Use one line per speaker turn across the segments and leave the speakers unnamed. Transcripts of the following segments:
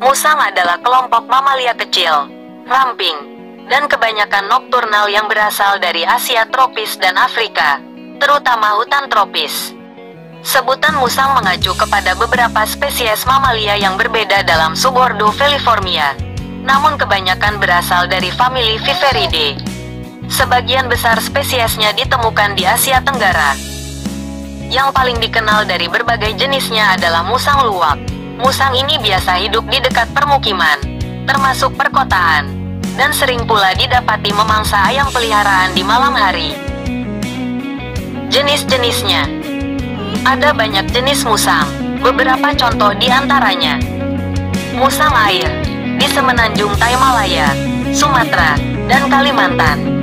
Musang adalah kelompok mamalia kecil, ramping, dan kebanyakan nokturnal yang berasal dari Asia tropis dan Afrika, terutama hutan tropis. Sebutan musang mengacu kepada beberapa spesies mamalia yang berbeda dalam subordo Feliformia, namun kebanyakan berasal dari famili Viperidae. Sebagian besar spesiesnya ditemukan di Asia Tenggara. Yang paling dikenal dari berbagai jenisnya adalah musang luwak. Musang ini biasa hidup di dekat permukiman, termasuk perkotaan, dan sering pula didapati memangsa ayam peliharaan di malam hari. Jenis-jenisnya. Ada banyak jenis musang, beberapa contoh di antaranya. Musang air, di semenanjung Tamalaya, Sumatera, dan Kalimantan.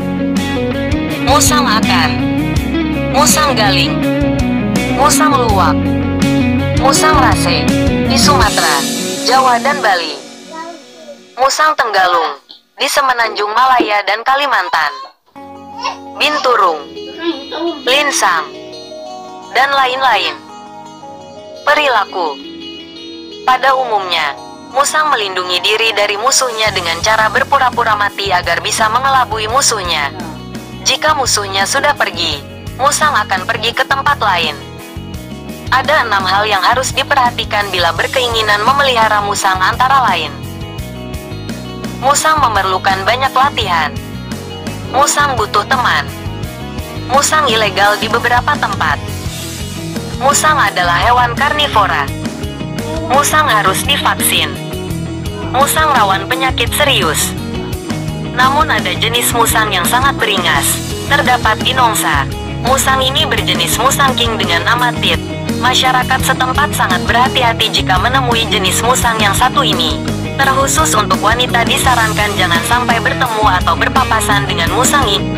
Musang akar, musang galing, musang luwak, musang rase, di Sumatera, Jawa dan Bali. Musang tenggalung, di semenanjung Malaya dan Kalimantan. Binturung, linsang, dan lain-lain. Perilaku. Pada umumnya, musang melindungi diri dari musuhnya dengan cara berpura-pura mati agar bisa mengelabui musuhnya. Jika musuhnya sudah pergi, musang akan pergi ke tempat lain. Ada 6 hal yang harus diperhatikan bila berkeinginan memelihara musang, antara lain. Musang memerlukan banyak latihan. Musang butuh teman. Musang ilegal di beberapa tempat. Musang adalah hewan karnivora. Musang harus divaksin. Musang rawan penyakit serius. Namun ada jenis musang yang sangat beringas. Terdapat Inongsa. Musang ini berjenis musang king dengan nama Tit. Masyarakat setempat sangat berhati-hati jika menemui jenis musang yang satu ini. Terkhusus untuk wanita disarankan jangan sampai bertemu atau berpapasan dengan musang ini.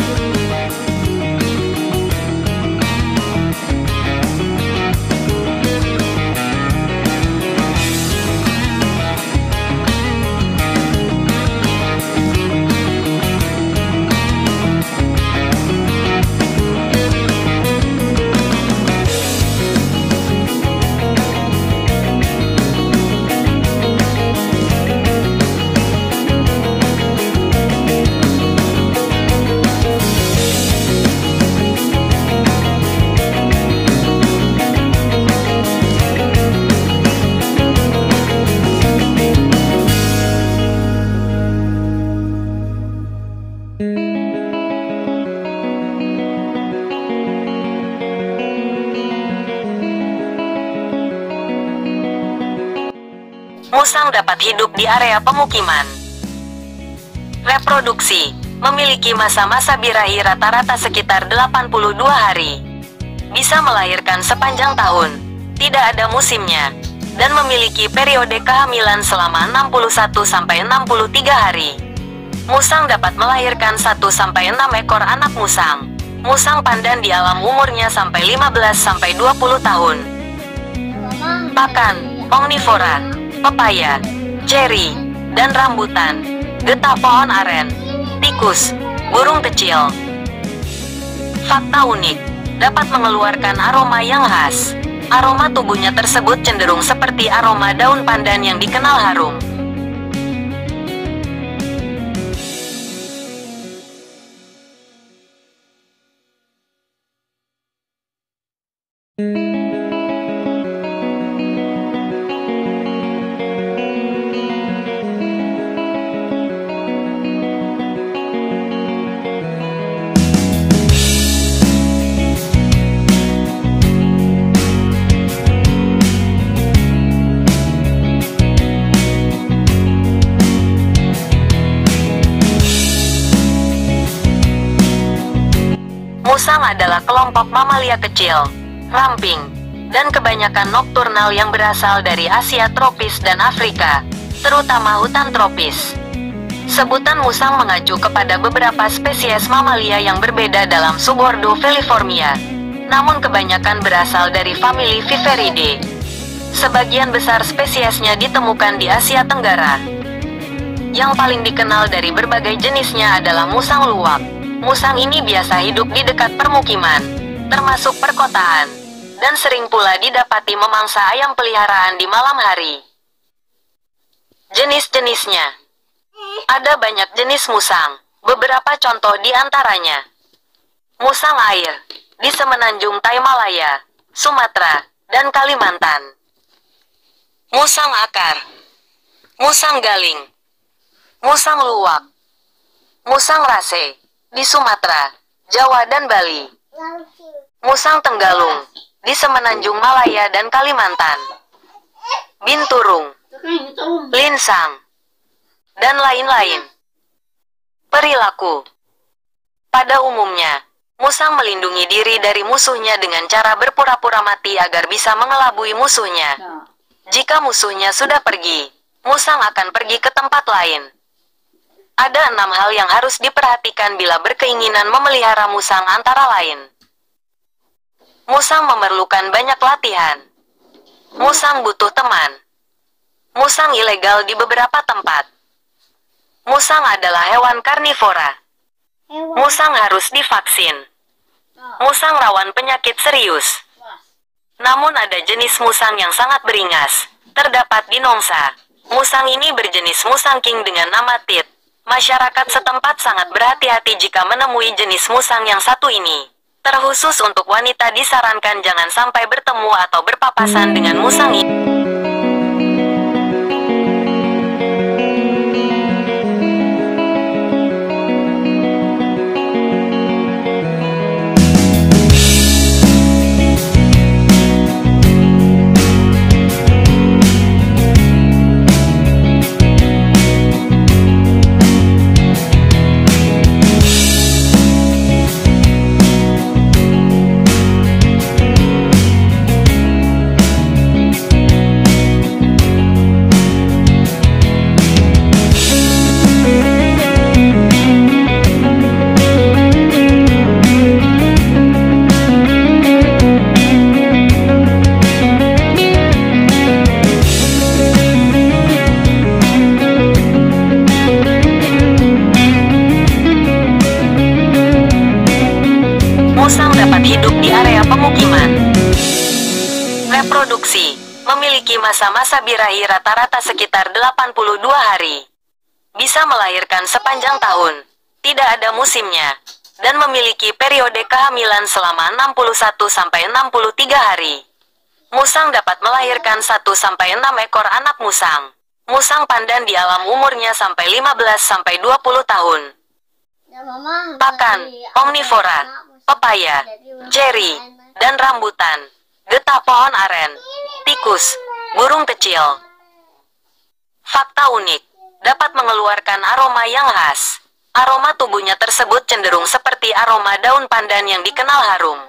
Musang dapat hidup di area pemukiman. Reproduksi. Memiliki masa-masa birahi rata-rata sekitar 82 hari. Bisa melahirkan sepanjang tahun. Tidak ada musimnya. Dan memiliki periode kehamilan selama 61-63 hari. Musang dapat melahirkan 1-6 ekor anak musang. Musang pandan di alam umurnya sampai 15-20 tahun. Pakan, omnivora, pepaya, ceri, dan rambutan, getah pohon aren, tikus, burung kecil. Fakta unik, dapat mengeluarkan aroma yang khas. Aroma tubuhnya tersebut cenderung seperti aroma daun pandan yang dikenal harum. Musang adalah kelompok mamalia kecil, ramping, dan kebanyakan nokturnal yang berasal dari Asia tropis dan Afrika, terutama hutan tropis. Sebutan musang mengacu kepada beberapa spesies mamalia yang berbeda dalam subordo Feliformia, namun kebanyakan berasal dari famili Viperidae. Sebagian besar spesiesnya ditemukan di Asia Tenggara. Yang paling dikenal dari berbagai jenisnya adalah musang luwak. Musang ini biasa hidup di dekat permukiman, termasuk perkotaan, dan sering pula didapati memangsa ayam peliharaan di malam hari. Jenis-jenisnya. Ada banyak jenis musang. Beberapa contoh di antaranya. Musang air, di semenanjung Tamalaya, Sumatera, dan Kalimantan. Musang akar, musang galing, musang luwak, musang rase, di Sumatera, Jawa dan Bali. Musang tenggalung, di semenanjung Malaya dan Kalimantan. Binturung, linsang, dan lain-lain. Perilaku. Pada umumnya, musang melindungi diri dari musuhnya dengan cara berpura-pura mati agar bisa mengelabui musuhnya. Jika musuhnya sudah pergi, musang akan pergi ke tempat lain. Ada 6 hal yang harus diperhatikan bila berkeinginan memelihara musang, antara lain. Musang memerlukan banyak latihan. Musang butuh teman. Musang ilegal di beberapa tempat. Musang adalah hewan karnivora. Musang harus divaksin. Musang rawan penyakit serius. Namun ada jenis musang yang sangat beringas. Terdapat di Nongsa. Musang ini berjenis musang king dengan nama Tit. Masyarakat setempat sangat berhati-hati jika menemui jenis musang yang satu ini. Terkhusus untuk wanita disarankan jangan sampai bertemu atau berpapasan dengan musang ini. Musang dapat hidup di area pemukiman. Reproduksi. Memiliki masa-masa birahi rata-rata sekitar 82 hari. Bisa melahirkan sepanjang tahun. Tidak ada musimnya. Dan memiliki periode kehamilan selama 61-63 hari. Musang dapat melahirkan 1-6 ekor anak musang. Musang pandan di alam umurnya sampai 15-20 tahun. Pakan, omnivora, pepaya, ceri, dan rambutan, getah pohon aren, tikus, burung kecil. Fakta unik, dapat mengeluarkan aroma yang khas. Aroma tubuhnya tersebut cenderung seperti aroma daun pandan yang dikenal harum.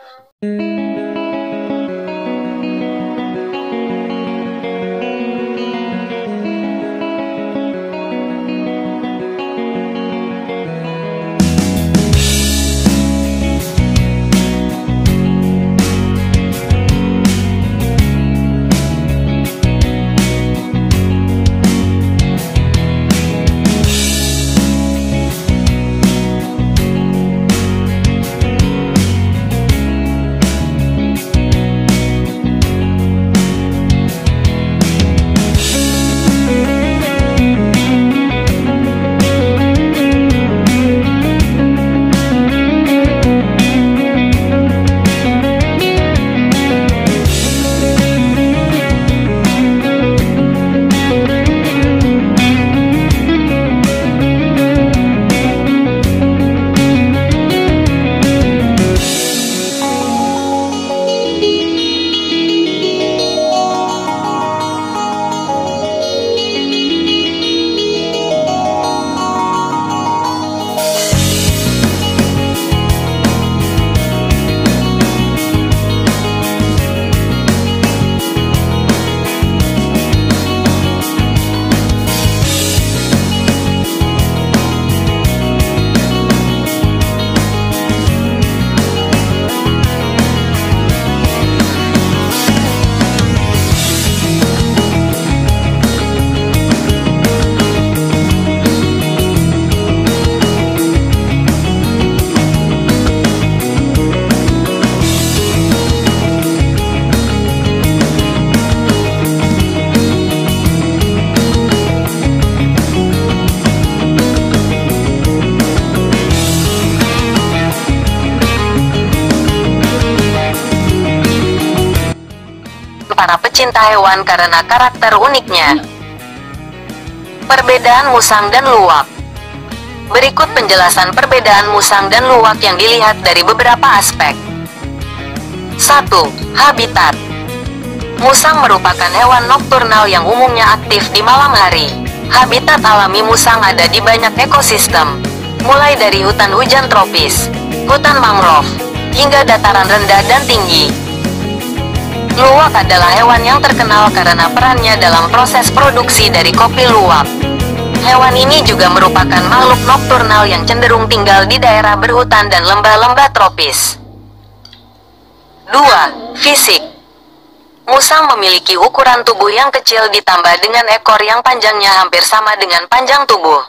pecinta hewan karena karakter uniknya. Perbedaan musang dan luwak. Berikut penjelasan perbedaan musang dan luwak yang dilihat dari beberapa aspek. 1. Habitat. Musang merupakan hewan nokturnal yang umumnya aktif di malam hari. Habitat alami musang ada di banyak ekosistem, mulai dari hutan hujan tropis, hutan mangrove, hingga dataran rendah dan tinggi. Luwak adalah hewan yang terkenal karena perannya dalam proses produksi dari kopi luwak. Hewan ini juga merupakan makhluk nokturnal yang cenderung tinggal di daerah berhutan dan lembah-lembah tropis. 2. Fisik. Musang memiliki ukuran tubuh yang kecil ditambah dengan ekor yang panjangnya hampir sama dengan panjang tubuh.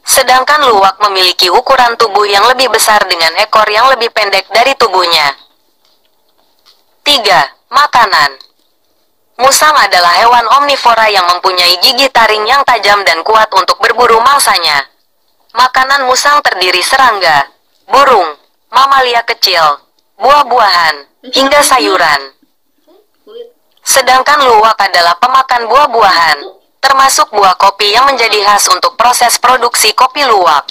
Sedangkan luwak memiliki ukuran tubuh yang lebih besar dengan ekor yang lebih pendek dari tubuhnya. 3. Makanan. Musang adalah hewan omnivora yang mempunyai gigi taring yang tajam dan kuat untuk berburu mangsanya. Makanan musang terdiri serangga, burung, mamalia kecil, buah-buahan, hingga sayuran. Sedangkan luwak adalah pemakan buah-buahan, termasuk buah kopi yang menjadi khas untuk proses produksi kopi luwak.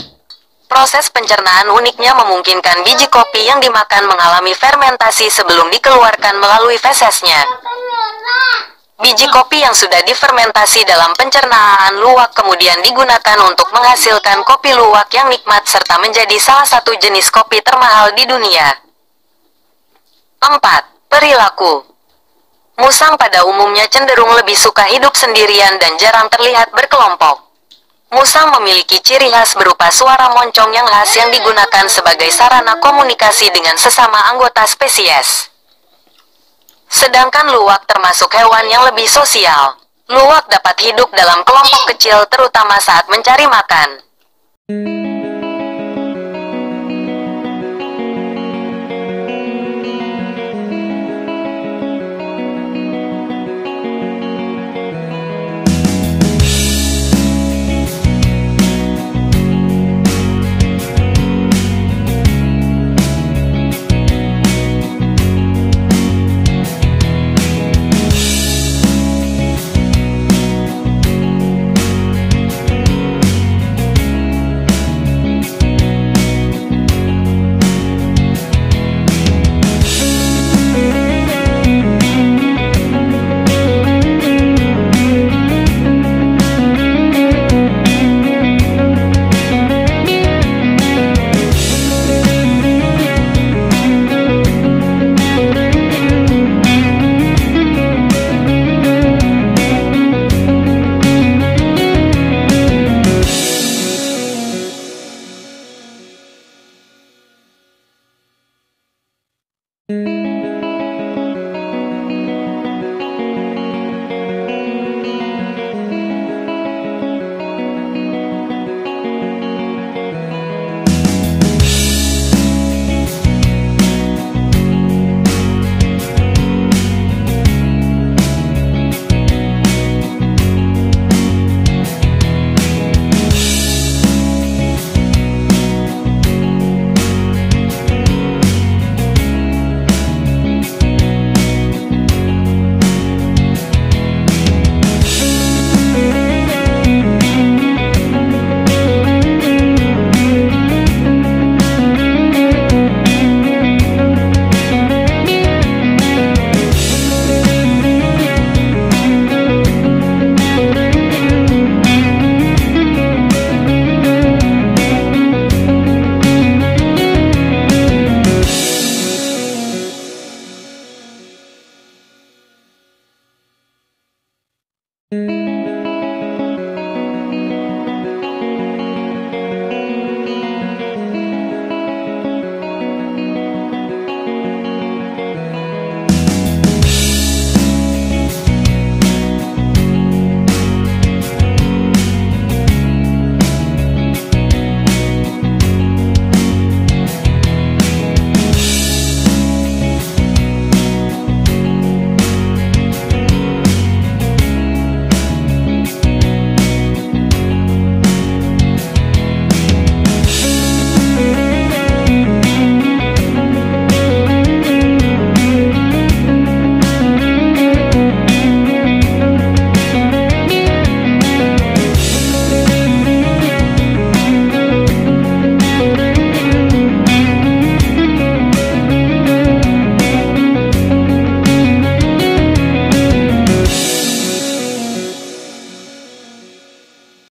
Proses pencernaan uniknya memungkinkan biji kopi yang dimakan mengalami fermentasi sebelum dikeluarkan melalui fesesnya. Biji kopi yang sudah difermentasi dalam pencernaan luwak kemudian digunakan untuk menghasilkan kopi luwak yang nikmat serta menjadi salah satu jenis kopi termahal di dunia. 4. Perilaku. Musang pada umumnya cenderung lebih suka hidup sendirian dan jarang terlihat berkelompok. Musang memiliki ciri khas berupa suara moncong yang khas yang digunakan sebagai sarana komunikasi dengan sesama anggota spesies. Sedangkan luwak termasuk hewan yang lebih sosial. Luwak dapat hidup dalam kelompok kecil terutama saat mencari makan.